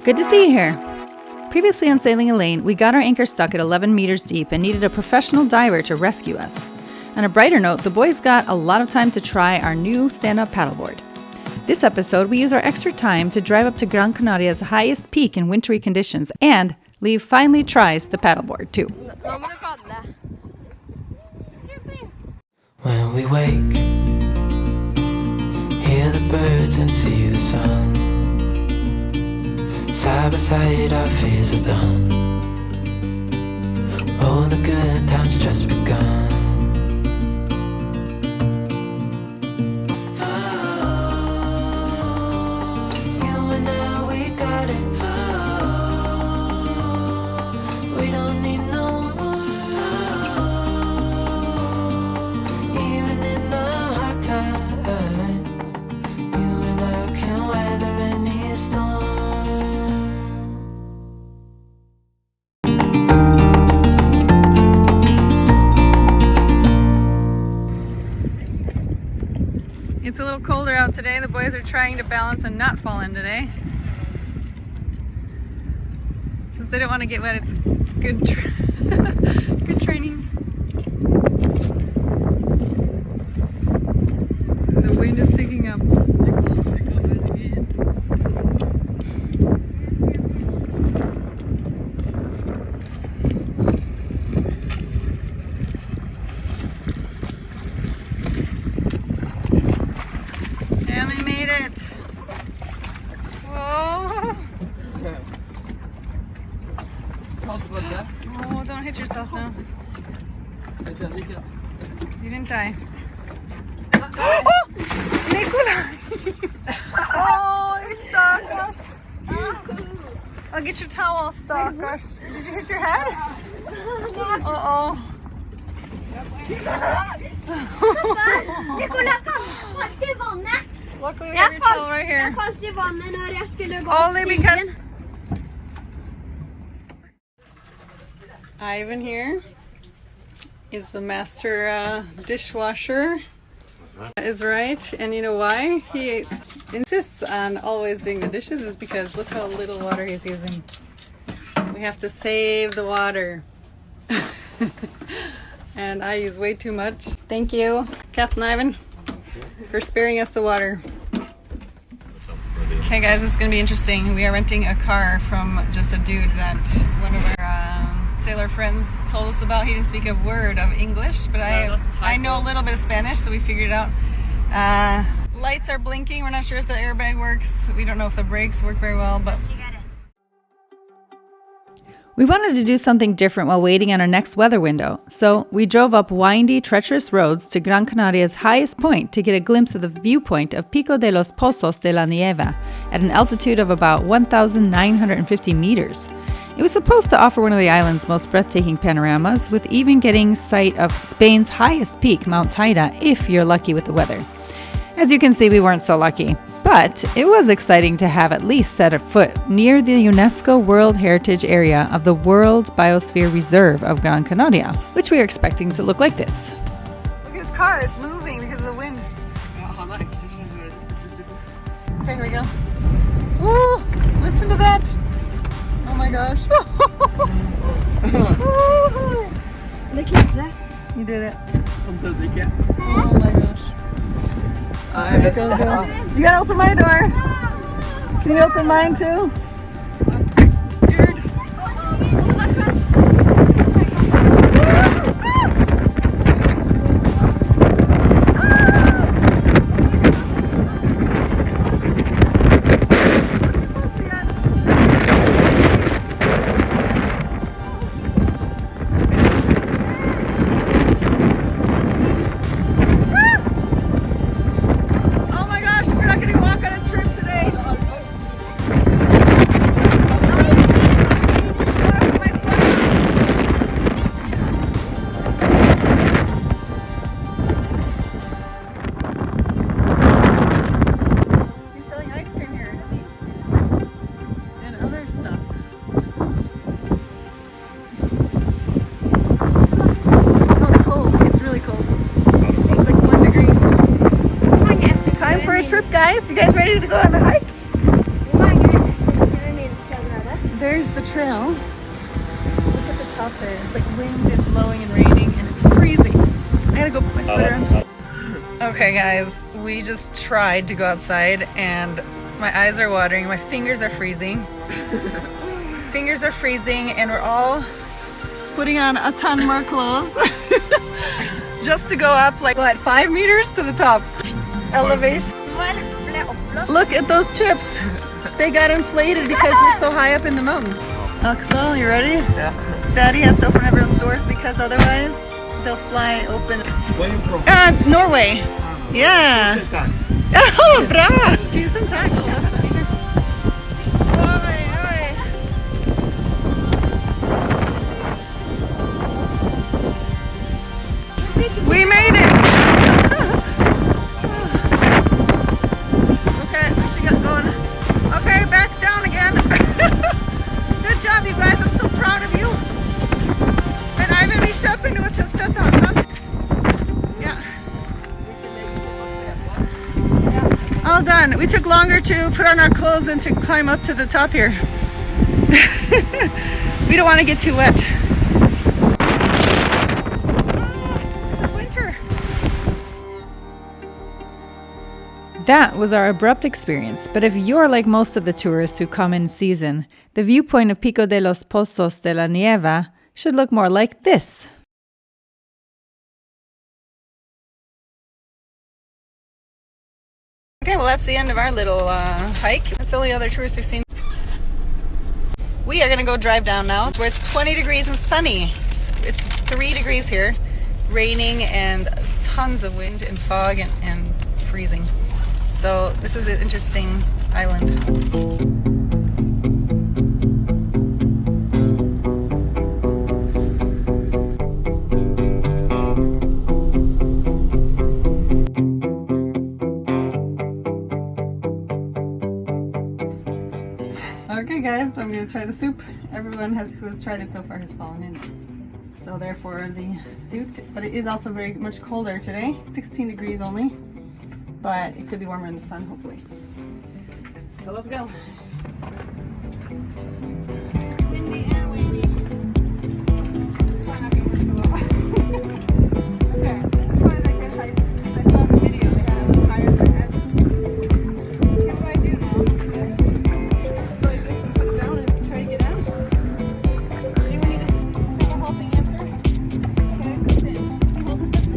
Good to see you here. Previously on Sailing ELANE, we got our anchor stuck at 11 meters deep and needed a professional diver to rescue us. On a brighter note, the boys got a lot of time to try our new stand-up paddleboard. This episode, we use our extra time to drive up to Gran Canaria's highest peak in wintry conditions, and Liv finally tries the paddleboard too. When we wake, hear the birds and see the sun. Side by side our fears are done. All the good times just begun. You and I, we got it. We don't need no more. Even in the hard times, you and I can weather any storm. It's a little colder out today. The boys are trying to balance and not fall in today. Since they don't want to get wet, it's good, good training. The wind is picking up. And we made it. Whoa. Oh, don't hit yourself now. You didn't die. Oh! Nikolai! Oh, you stalkers. I'll get your towel, stalkers. Did you hit your head? Uh-oh. Luckily we have your towel right here. Only because Ivan here is the master dishwasher. Is right, and you know why he insists on always doing the dishes is because look how little water he's using. We have to save the water. And I use way too much. Thank you, Captain Ivan, for sparing us the water. Okay guys, this is going to be interesting. We are renting a car from just a dude that one of our sailor friends told us about. He didn't speak a word of English, but I know a little bit of Spanish, so we figured it out. Lights are blinking. We're not sure if the airbag works. We don't know if the brakes work very well, but we wanted to do something different while waiting on our next weather window, so we drove up windy, treacherous roads to Gran Canaria's highest point to get a glimpse of the viewpoint of Pico de los Pozos de la Nieve at an altitude of about 1,950 meters. It was supposed to offer one of the island's most breathtaking panoramas, with even getting sight of Spain's highest peak, Mount Teide, if you're lucky with the weather. As you can see, we weren't so lucky. But it was exciting to have at least set a foot near the UNESCO World Heritage Area of the World Biosphere Reserve of Gran Canaria, which we are expecting to look like this. Look at his car, it's moving because of the wind. Okay, here we go. Woo! Listen to that! Oh my gosh. You did it. Oh my gosh. Okay, go. You gotta open my door. Can you open mine too? trip, guys. You guys ready to go on a hike? the trail. Look at the top there. It's like wind and blowing and raining and it's freezing. I gotta go put my sweater on. Okay guys, we just tried to go outside and my eyes are watering, my fingers are freezing. Fingers are freezing and we're all putting on a ton more clothes just to go up like what, 5 meters to the top elevation. Look at those chips. They got inflated because we're so high up in the mountains. Axel, you ready? Yeah. Daddy has to open everyone's doors because otherwise they'll fly open. Where are you from? Norway. Yeah. Oh, bra! Tusen tack. We made it! Okay, we should get going. Okay, back down again. Good job, you guys. I'm so proud of you. Men jeg er veldig kjøpen nå til å støtte han. Yeah. All done. We took longer to put on our clothes than to climb up to the top here. We don't want to get too wet. That was our abrupt experience, but if you're like most of the tourists who come in season, the viewpoint of Pico de los Pozos de la Nieve should look more like this. Okay, well that's the end of our little hike. That's the only other tourists we've seen. We are gonna go drive down now. We're 20 degrees and sunny. It's 3 degrees here, raining and tons of wind and fog and freezing. So this is an interesting island. Okay guys, so I'm gonna try the soup. Everyone who has tried it so far has fallen in. So therefore the suit, but it is also very much colder today, 16 degrees only. But it could be warmer in the sun, hopefully. So let's go. Windy and wavy. Probably not gonna work so well. Okay, this is probably like good height. Since I saw the video, they had a little higher than my head. What do I do now? Just like this and put it down and try to get out. Do we need to have a helping answer? Can I sit in? Hold this up.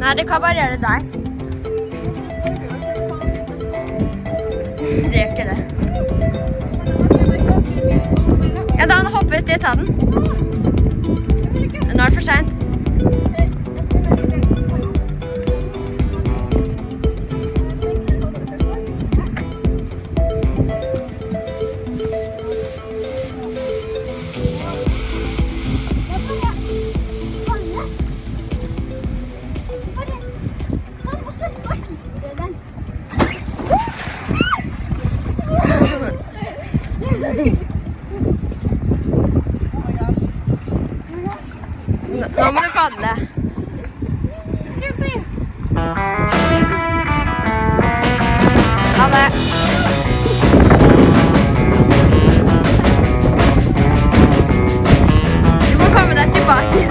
Nei, det kan bare gjøre det der. Det gjør ikke det. Ja, da han hopper uti, ta den. Nå er det for sent. Nå må du paddle. Ha det. Du må komme deg tilbake.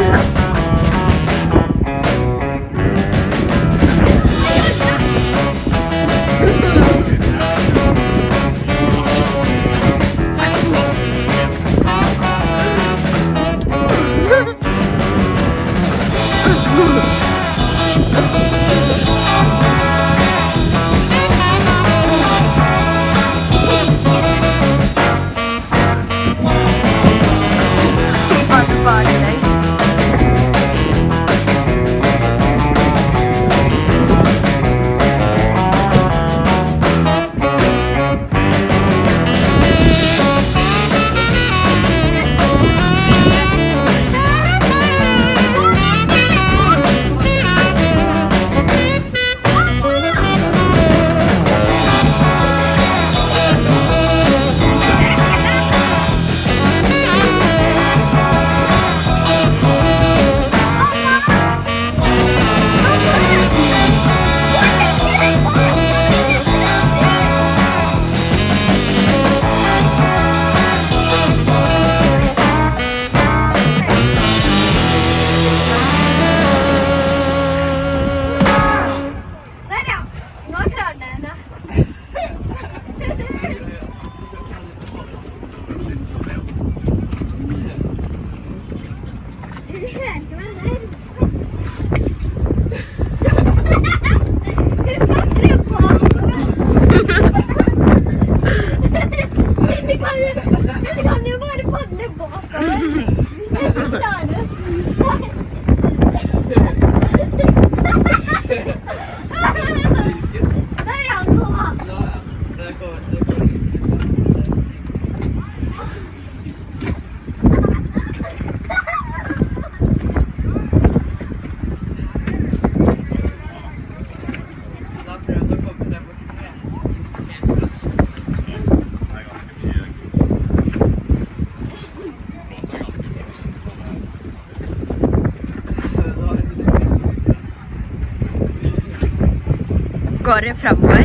Går det fremover?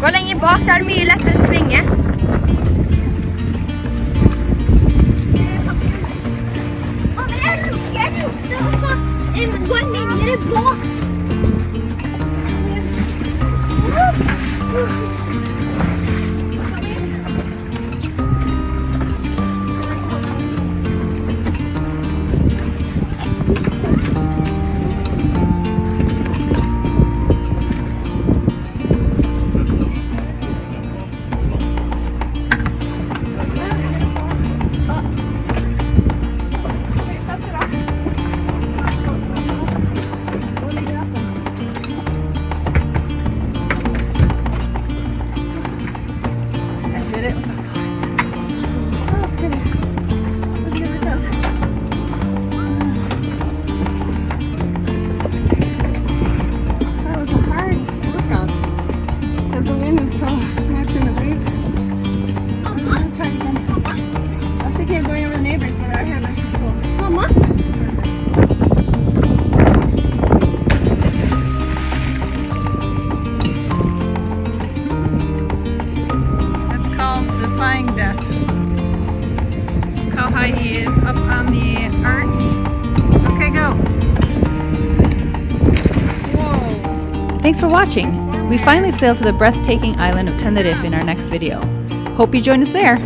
Gå lenger bak, der er det mye lettere å svinge. Jeg trodde også gå lenger bak. He is up on the arch. Okay, go. Whoa. Thanks for watching. We finally sailed to the breathtaking island of Tenerife in our next video. Hope you join us there.